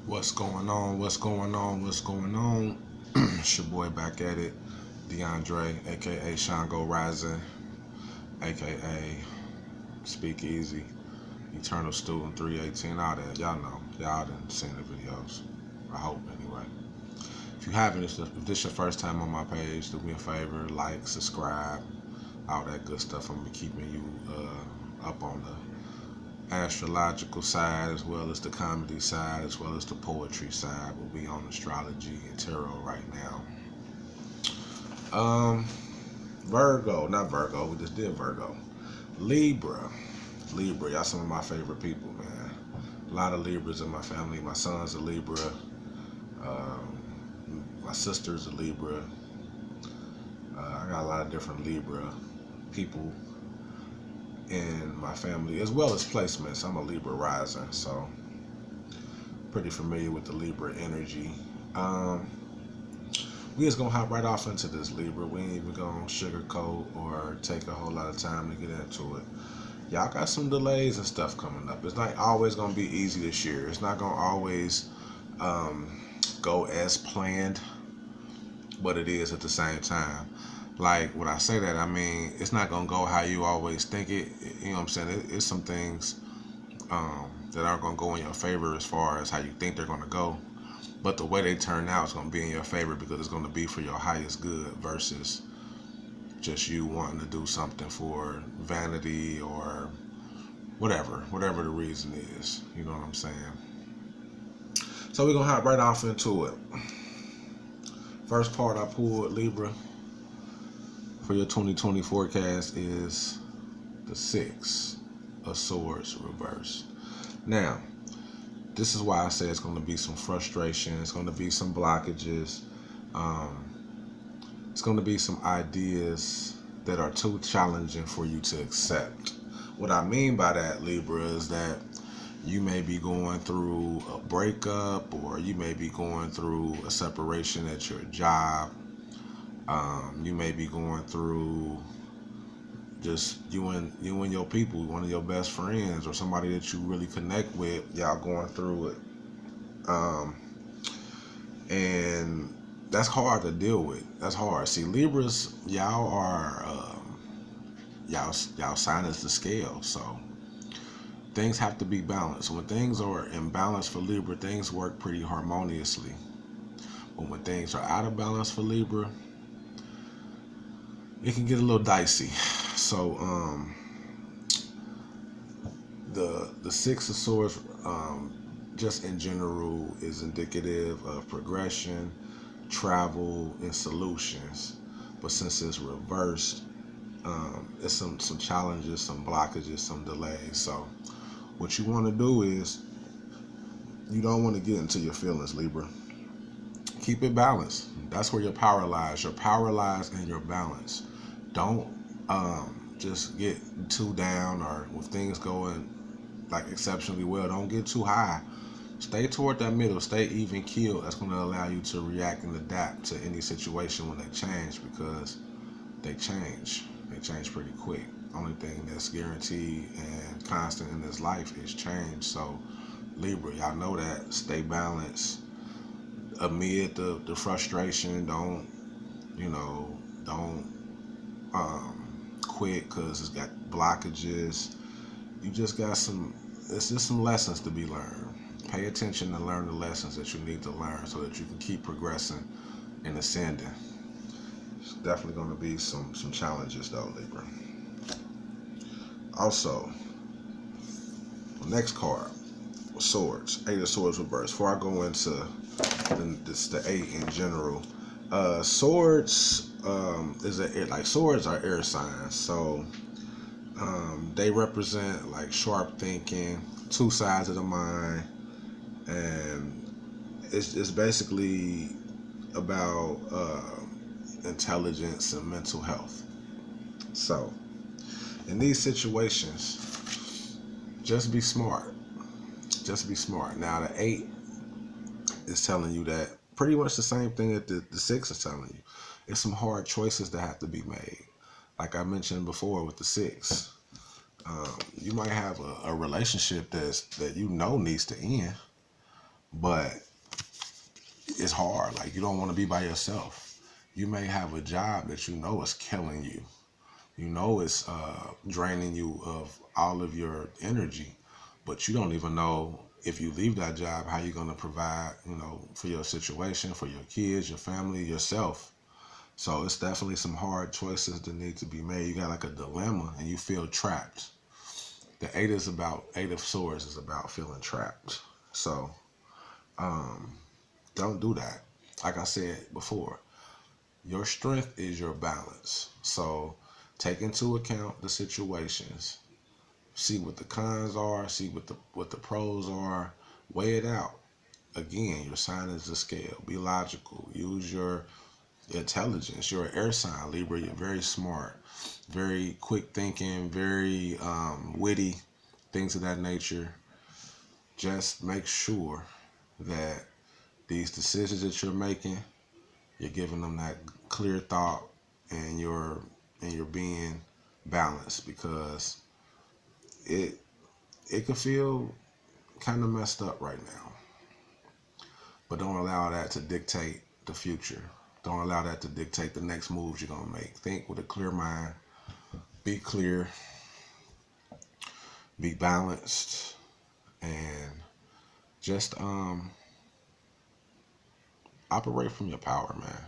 What's going on? What's going on? What's going on? It's your boy back at it, DeAndre, aka Shango Rising, aka Speak Easy, Eternal Student 318. All that, y'all know, y'all done seen the videos. I hope anyway. If you haven't, if this your first time on my page, do me a favor, like, subscribe, all that good stuff. I'm gonna be keeping you up on the astrological side as well as the comedy side as well as the poetry side. We'll be on astrology and tarot right now. um Virgo, not Virgo, we just did Virgo. Libra, y'all some of my favorite people, man. A lot of Libras in my family. My son's a Libra, my sister's a Libra. I got a lot of different Libra people in my family as well as placements. I'm a Libra rising, so pretty familiar with the Libra energy. Um, we just gonna hop right off into this Libra. We ain't even gonna sugarcoat or take a whole lot of time to get into it. Y'all got some delays and stuff coming up. It's not always gonna be easy this year. It's not gonna always go as planned, but it is at the same time. Like when I say that, I mean it's not gonna go how you always think it. You know what I'm saying? It's some things that aren't gonna go in your favor as far as how you think they're gonna go. But the way they turn out is going to be in your favor because it's going to be for your highest good versus just you wanting to do something for vanity or whatever the reason is. You know what I'm saying? So we're going to hop right off into it. First card I pulled, Libra, for your 2020 forecast is the Six of Swords reversed. Now, this is why I say it's going to be some frustration. It's going to be some blockages. Um, it's going to be some ideas that are too challenging for you to accept. What I mean by that, Libra, is that you may be going through a breakup or you may be going through a separation at your job. You may be going through just you and your people, one of your best friends or somebody that you really connect with, y'all going through it. And that's hard to deal with. That's hard. See, Libras, y'all are y'all sign is the scale, so things have to be balanced. When things are in balance for Libra, things work pretty harmoniously. But when things are out of balance for Libra, it can get a little dicey. So the Six of Swords, just in general, is indicative of progression, travel, and solutions. But since it's reversed, it's some challenges, some blockages, some delays. So what you want to do is you don't want to get into your feelings, Libra. Keep it balanced. That's where your power lies. Your power lies in your balance. Don't just get too down, or with things going like exceptionally well, don't get too high. Stay toward that middle. Stay even keeled. That's going to allow you to react and adapt to any situation when they change, because they change. They change pretty quick. Only thing that's guaranteed and constant in this life is change. So Libra, y'all know that. Stay balanced amid the frustration. Don't quit because it's got blockages. You just got it's just some lessons to be learned. Pay attention and learn the lessons that you need to learn so that you can keep progressing and ascending. It's definitely going to be some challenges though, Libra. Also, next card, Swords, Eight of Swords reversed. Before I go into the eight in general, swords swords are air signs, so they represent like sharp thinking, two sides of the mind, and it's basically about intelligence and mental health. So in these situations, just be smart. Just be smart. Now the eight is telling you that pretty much the same thing that the six is telling you. It's some hard choices that have to be made. Like I mentioned before with the six, you might have a relationship that needs to end, but it's hard. Like, you don't want to be by yourself. You may have a job that you know is killing you. You know it's draining you of all of your energy, but you don't even know if you leave that job how you're going to provide, for your situation, for your kids, your family, yourself. So it's definitely some hard choices that need to be made. You got like a dilemma and you feel trapped. The Eight of Swords is about feeling trapped. So don't do that. Like I said before, your strength is your balance. So take into account the situations. See what the cons are. See what the pros are. Weigh it out. Again, your sign is the scale. Be logical. Use your intelligence. You're an air sign, Libra. You're very smart, very quick thinking, very witty, things of that nature. Just make sure that these decisions that you're making, you're giving them that clear thought, and you're being balanced, because it could feel kind of messed up right now. But don't allow that to dictate the future. Don't allow that to dictate the next moves you're gonna make. Think with a clear mind. Be clear. Be balanced, and just operate from your power, man.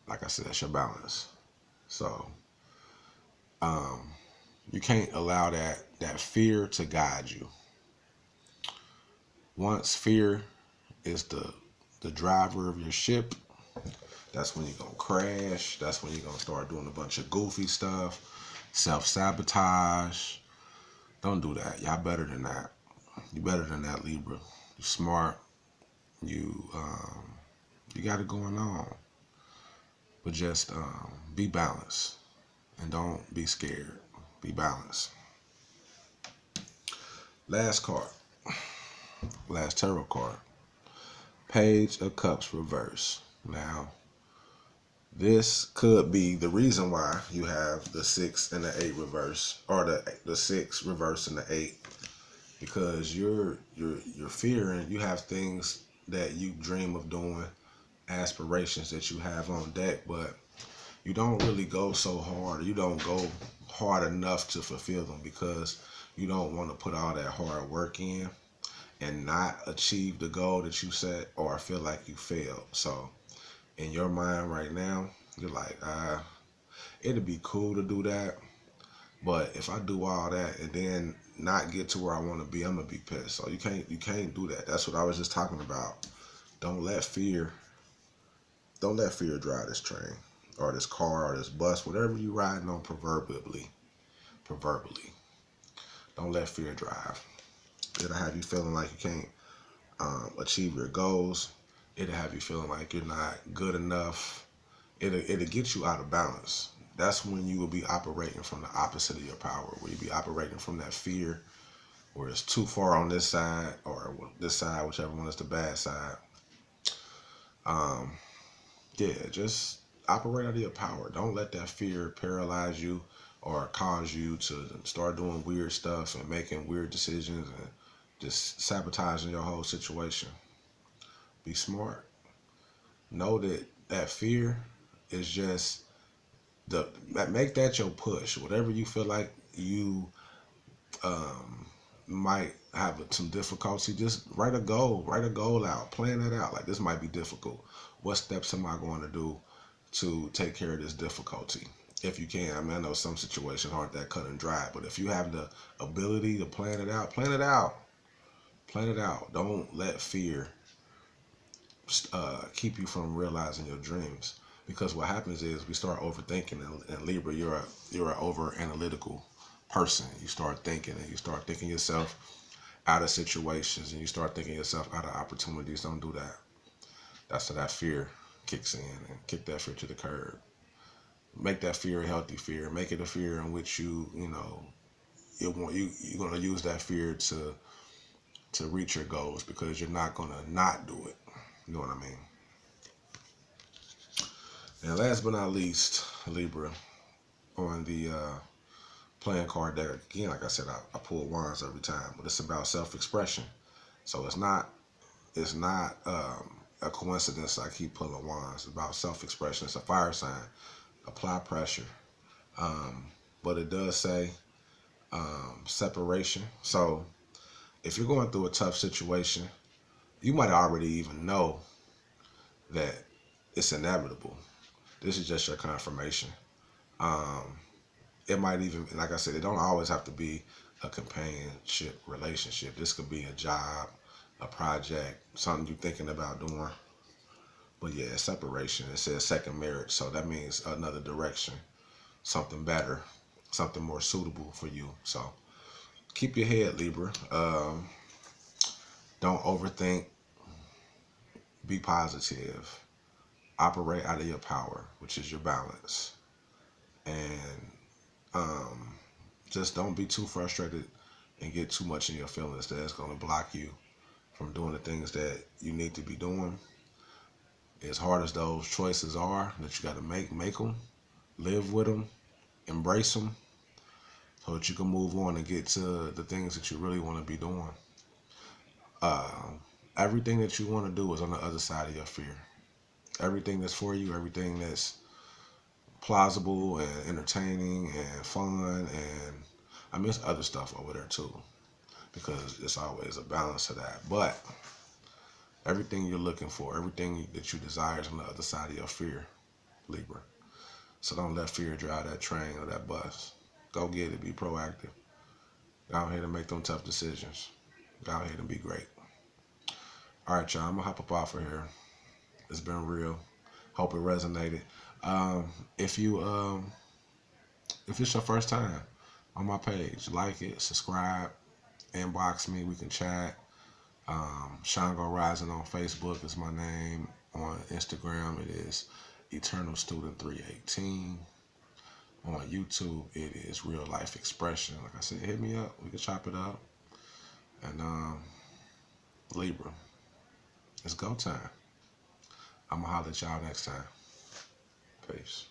Like I said, that's your balance. So you can't allow that fear to guide you. Once fear is the driver of your ship, that's when you're gonna crash. That's when you're gonna start doing a bunch of goofy stuff, self-sabotage. Don't do that. Y'all better than that. You better than that, Libra. You're smart. You got it going on. But just be balanced, and don't be scared. Be balanced. Last card. Last tarot card. Page of Cups reverse. Now, this could be the reason why you have the 6 and the 8 reverse, or the 6 reverse and the 8, because you're fearing. You have things that you dream of doing, aspirations that you have on deck, but you don't really go so hard. You don't go hard enough to fulfill them, because you don't want to put all that hard work in and not achieve the goal that you set, or feel like you failed. So in your mind right now, you're like, it'd be cool to do that, but if I do all that and then not get to where I want to be, I'm gonna be pissed. So you can't do that. That's what I was just talking about. Don't let fear drive this train, or this car, or this bus, whatever you riding on proverbially. Don't let fear drive. It'll have you feeling like you can't achieve your goals. It'll have you feeling like you're not good enough. It'll get you out of balance. That's when you will be operating from the opposite of your power, where you be operating from that fear, where it's too far on this side, or this side, whichever one is the bad side. Yeah, just operate out of your power. Don't let that fear paralyze you, or cause you to start doing weird stuff and making weird decisions and just sabotaging your whole situation. Be smart. Know that fear is just make that your push. Whatever you feel like you might have some difficulty, just write a goal out, plan it out. Like, this might be difficult. What steps am I going to do to take care of this difficulty? If you can. I mean, I know some situations aren't that cut and dry, but if you have the ability to plan it out, plan it out. Don't let fear keep you from realizing your dreams. Because what happens is we start overthinking, and Libra, you're an over analytical person. You start thinking, and you start thinking yourself out of situations, and you start thinking yourself out of opportunities. Don't do that. That's where that fear kicks in, and kick that fear to the curb. Make that fear a healthy fear. Make it a fear in which you're going to use that fear to reach your goals, because you're not going to not do it. You know what I mean? And last but not least, Libra, on the playing card deck, again, like I said, I pull wands every time, but it's about self-expression. So it's not It's not a coincidence I keep pulling wands. It's about self-expression. It's a fire sign. Apply pressure. Um, but it does say separation. So if you're going through a tough situation, you might already even know that it's inevitable. This is just your confirmation. Um, it might even, like I said, it don't always have to be a companionship relationship. This could be a job, a project, something you're thinking about doing. But yeah, separation. It says second marriage, so that means another direction, something better, something more suitable for you. So keep your head, Libra. Don't overthink. Be positive. Operate out of your power, which is your balance, and um, just don't be too frustrated and get too much in your feelings. That's going to block you from doing the things that you need to be doing. As hard as those choices are that you got to make them, live with them, embrace them, so that you can move on and get to the things that you really want to be doing. Uh, Everything that you want to do is on the other side of your fear. Everything that's for you, everything that's plausible and entertaining and fun, and I miss other stuff over there too, because it's always a balance to that. But everything you're looking for, everything that you desire is on the other side of your fear, Libra. So don't let fear drive that train or that bus. Go get it. Be proactive. Go out here to make them tough decisions. Go out here to be great. All right, y'all. I'm gonna hop up off of here. It's been real. Hope it resonated. Um, if you if it's your first time on my page, like it, subscribe, inbox me. We can chat. Shango Rising on Facebook is my name. On Instagram, it is Eternal Student 318. On YouTube, it is Real Life Expression. Like I said, hit me up. We can chop it up. And Libra, it's go time. I'm going to holler at y'all next time. Peace.